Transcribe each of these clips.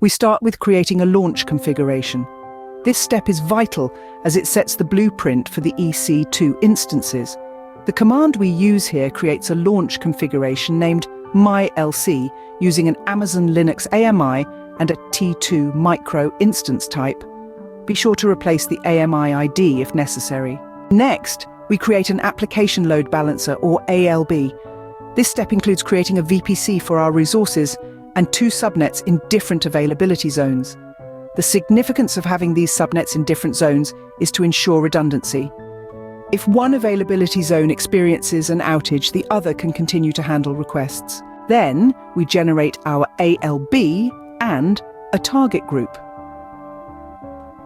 We start with creating a launch configuration. This step is vital as it sets the blueprint for the EC2 instances. The command we use here creates a launch configuration named mylc using an Amazon Linux AMI and a T2 micro instance type. Be sure to replace the AMI ID if necessary. Next, we create an application load balancer or ALB. This step includes creating a VPC for our resources and 2 subnets in different availability zones. The significance of having these subnets in different zones is to ensure redundancy. If one availability zone experiences an outage, the other can continue to handle requests. Then, we generate our ALB and a target group.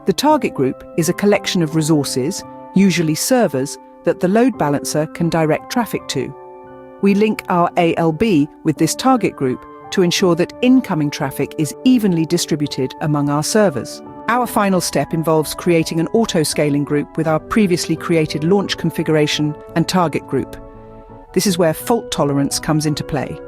The target group is a collection of resources, usually servers, that the load balancer can direct traffic to. We link our ALB with this target group to ensure that incoming traffic is evenly distributed among our servers. Our final step involves creating an auto-scaling group with our previously created launch configuration and target group. This is where fault tolerance comes into play.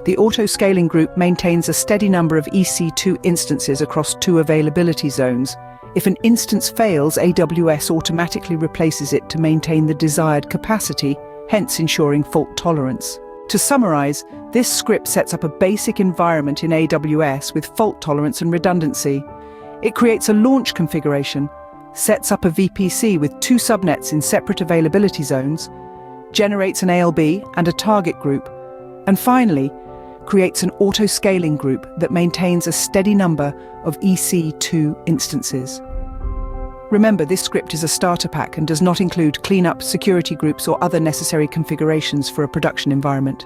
The auto-scaling group maintains a steady number of EC2 instances across 2 availability zones. If an instance fails, AWS automatically replaces it to maintain the desired capacity, hence ensuring fault tolerance. To summarize, this script sets up a basic environment in AWS with fault tolerance and redundancy. It creates a launch configuration, sets up a VPC with 2 subnets in separate availability zones, generates an ALB and a target group, and finally, creates an auto-scaling group that maintains a steady number of EC2 instances. Remember, this script is a starter pack and does not include cleanup, security groups, or other necessary configurations for a production environment.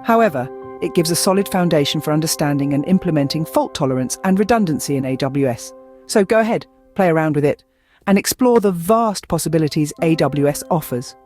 However, it gives a solid foundation for understanding and implementing fault tolerance and redundancy in AWS. So go ahead, play around with it, and explore the vast possibilities AWS offers.